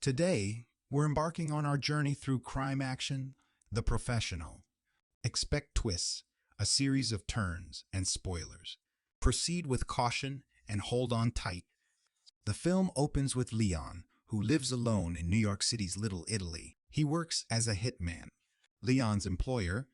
Today, we're embarking on our journey through crime action, The Professional. Expect twists, a series of turns, and spoilers. Proceed with caution and hold on tight. The film opens with Leon, who lives alone in New York City's Little Italy. He works as a hitman. Leon's employer,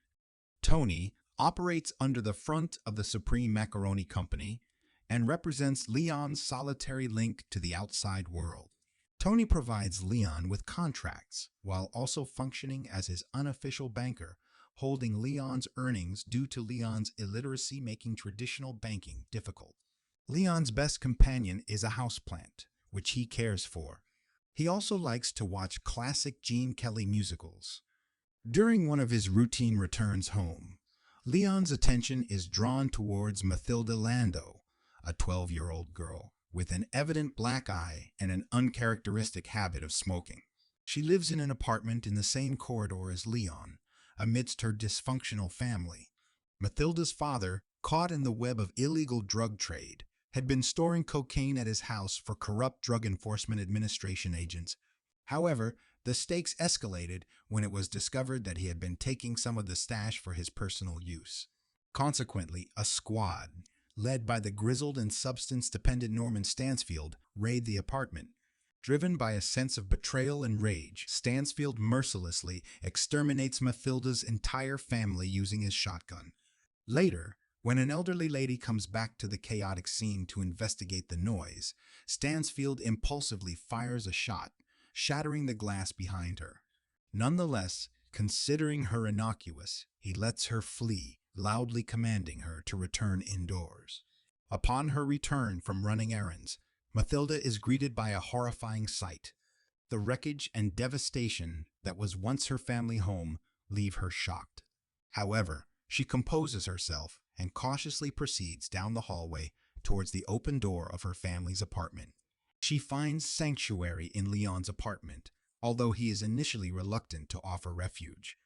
Tony, operates under the front of the Supreme Macaroni Company and represents Leon's solitary link to the outside world. Tony provides Leon with contracts while also functioning as his unofficial banker, holding Leon's earnings due to Leon's illiteracy, making traditional banking difficult. Leon's best companion is a houseplant, which he cares for. He also likes to watch classic Gene Kelly musicals. During one of his routine returns home, Leon's attention is drawn towards Mathilda Lando, a 12-year-old girl with an evident black eye and an uncharacteristic habit of smoking. She lives in an apartment in the same corridor as Leon, amidst her dysfunctional family. Mathilda's father, caught in the web of illegal drug trade, had been storing cocaine at his house for corrupt Drug Enforcement Administration agents. However, the stakes escalated when it was discovered that he had been taking some of the stash for his personal use. Consequently, a squad, led by the grizzled and substance-dependent Norman Stansfield, raid the apartment. Driven by a sense of betrayal and rage, Stansfield mercilessly exterminates Mathilda's entire family using his shotgun. Later, when an elderly lady comes back to the chaotic scene to investigate the noise, Stansfield impulsively fires a shot, shattering the glass behind her. Nonetheless, considering her innocuous, he lets her flee, loudly commanding her to return indoors. Upon her return from running errands, Mathilda is greeted by a horrifying sight. The wreckage and devastation that was once her family home leave her shocked. However, she composes herself and cautiously proceeds down the hallway towards the open door of her family's apartment. She finds sanctuary in Leon's apartment, although he is initially reluctant to offer refuge.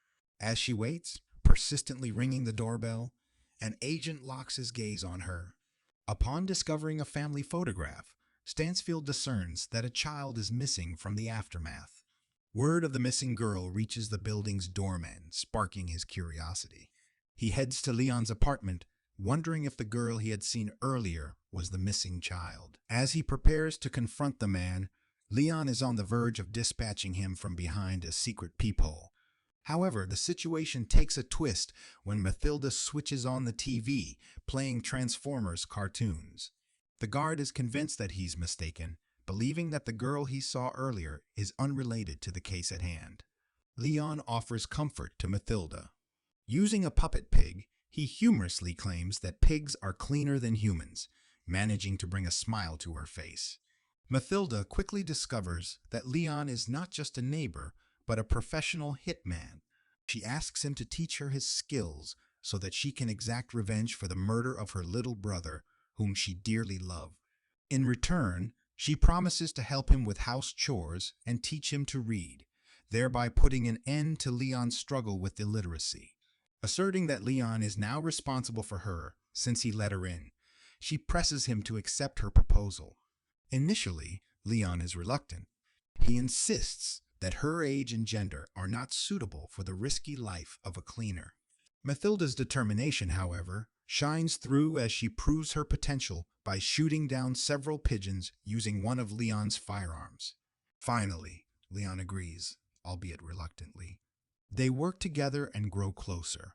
As she waits, persistently ringing the doorbell, an agent locks his gaze on her. Upon discovering a family photograph, Stansfield discerns that a child is missing from the aftermath. Word of the missing girl reaches the building's doorman, sparking his curiosity. He heads to Leon's apartment, wondering if the girl he had seen earlier was the missing child. As he prepares to confront the man, Leon is on the verge of dispatching him from behind a secret peephole. However, the situation takes a twist when Mathilda switches on the TV, playing Transformers cartoons. The guard is convinced that he's mistaken, believing that the girl he saw earlier is unrelated to the case at hand. Leon offers comfort to Mathilda. Using a puppet pig, he humorously claims that pigs are cleaner than humans, managing to bring a smile to her face. Mathilda quickly discovers that Leon is not just a neighbor, but a professional hitman. She asks him to teach her his skills so that she can exact revenge for the murder of her little brother, whom she dearly loved. In return, she promises to help him with house chores and teach him to read, thereby putting an end to Leon's struggle with illiteracy. Asserting that Leon is now responsible for her since he let her in, she presses him to accept her proposal. Initially, Leon is reluctant. He insists that her age and gender are not suitable for the risky life of a cleaner. Mathilda's determination, however, shines through as she proves her potential by shooting down several pigeons using one of Leon's firearms. Finally, Leon agrees, albeit reluctantly. They work together and grow closer,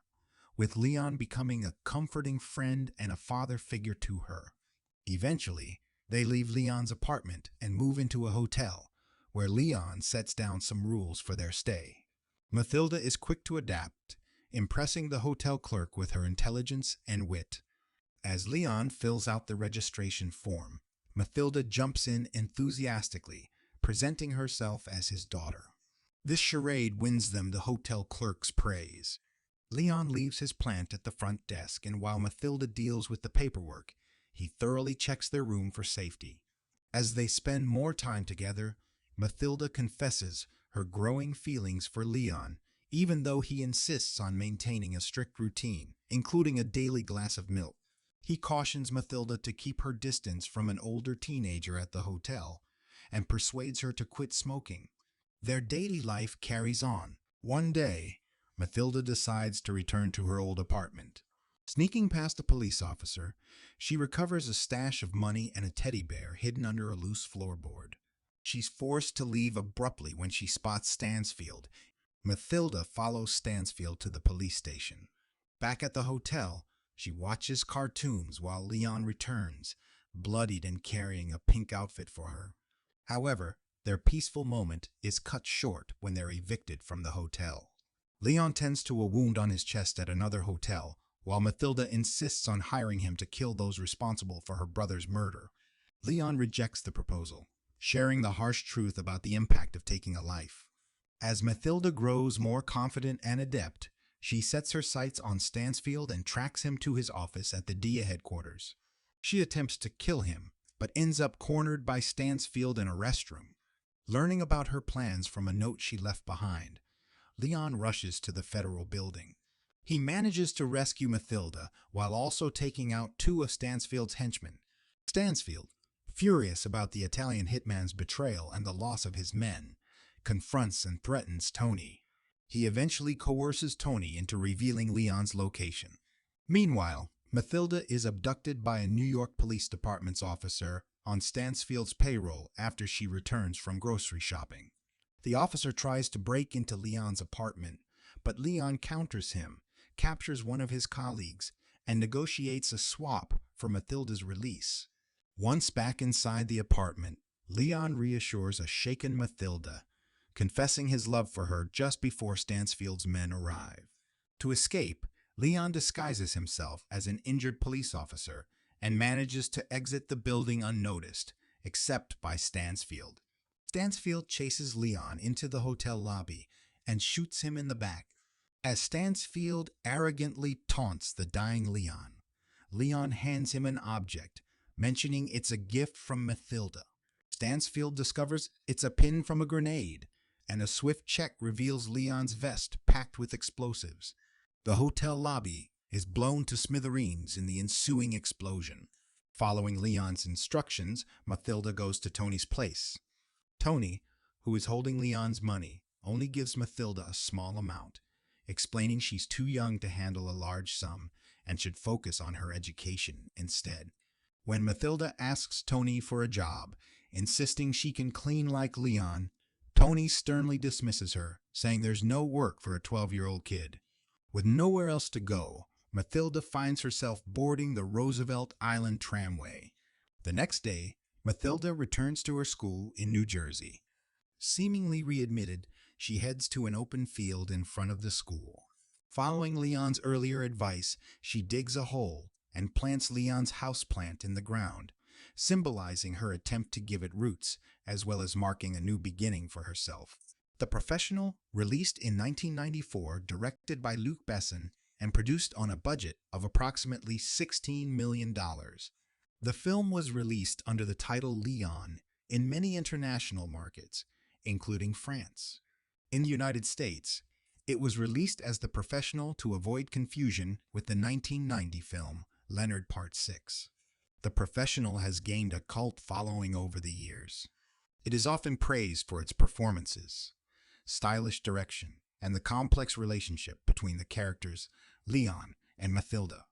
with Leon becoming a comforting friend and a father figure to her. Eventually, they leave Leon's apartment and move into a hotel, where Leon sets down some rules for their stay. Mathilda is quick to adapt, impressing the hotel clerk with her intelligence and wit. As Leon fills out the registration form, Mathilda jumps in enthusiastically, presenting herself as his daughter. This charade wins them the hotel clerk's praise. Leon leaves his plant at the front desk, and while Mathilda deals with the paperwork, he thoroughly checks their room for safety. As they spend more time together, Mathilda confesses her growing feelings for Leon, even though he insists on maintaining a strict routine, including a daily glass of milk. He cautions Mathilda to keep her distance from an older teenager at the hotel and persuades her to quit smoking, Their daily life carries on. One day, Mathilda decides to return to her old apartment. Sneaking past a police officer, she recovers a stash of money and a teddy bear hidden under a loose floorboard. She's forced to leave abruptly when she spots Stansfield. Mathilda follows Stansfield to the police station. Back at the hotel, she watches cartoons while Leon returns, bloodied and carrying a pink outfit for her. However, their peaceful moment is cut short when they're evicted from the hotel. Leon tends to a wound on his chest at another hotel, while Mathilda insists on hiring him to kill those responsible for her brother's murder. Leon rejects the proposal, sharing the harsh truth about the impact of taking a life. As Mathilda grows more confident and adept, she sets her sights on Stansfield and tracks him to his office at the DIA headquarters. She attempts to kill him, but ends up cornered by Stansfield in a restroom. Learning about her plans from a note she left behind, Leon rushes to the federal building. He manages to rescue Mathilda while also taking out two of Stansfield's henchmen. Stansfield, furious about the Italian hitman's betrayal and the loss of his men, confronts and threatens Tony. He eventually coerces Tony into revealing Leon's location. Meanwhile, Mathilda is abducted by a New York Police Department's officer on Stansfield's payroll after she returns from grocery shopping. The officer tries to break into Leon's apartment, but Leon counters him, captures one of his colleagues, and negotiates a swap for Mathilda's release. Once back inside the apartment, Leon reassures a shaken Mathilda, confessing his love for her just before Stansfield's men arrive. To escape, Leon disguises himself as an injured police officer and manages to exit the building unnoticed, except by Stansfield. Stansfield chases Leon into the hotel lobby and shoots him in the back. As Stansfield arrogantly taunts the dying Leon, Leon hands him an object, mentioning it's a gift from Mathilda. Stansfield discovers it's a pin from a grenade, and a swift check reveals Leon's vest packed with explosives. The hotel lobby is blown to smithereens in the ensuing explosion. Following Leon's instructions, Mathilda goes to Tony's place. Tony, who is holding Leon's money, only gives Mathilda a small amount, explaining she's too young to handle a large sum and should focus on her education instead. When Mathilda asks Tony for a job, insisting she can clean like Leon, Tony sternly dismisses her, saying there's no work for a 12-year-old kid. With nowhere else to go, Mathilda finds herself boarding the Roosevelt Island tramway. The next day, Mathilda returns to her school in New Jersey. Seemingly readmitted, she heads to an open field in front of the school. Following Leon's earlier advice, she digs a hole and plants Leon's houseplant in the ground, symbolizing her attempt to give it roots, as well as marking a new beginning for herself. The Professional, released in 1994, directed by Luc Besson, and produced on a budget of approximately $16 million. The film was released under the title Leon in many international markets, including France. In the United States, it was released as The Professional to avoid confusion with the 1990 film Leonard Part 6. The Professional has gained a cult following over the years. It is often praised for its performances, stylish direction, and the complex relationship between the characters Leon and Mathilda.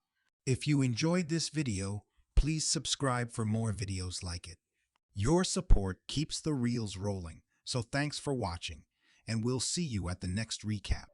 If you enjoyed this video, please subscribe for more videos like it. Your support keeps the reels rolling, so thanks for watching, and we'll see you at the next recap.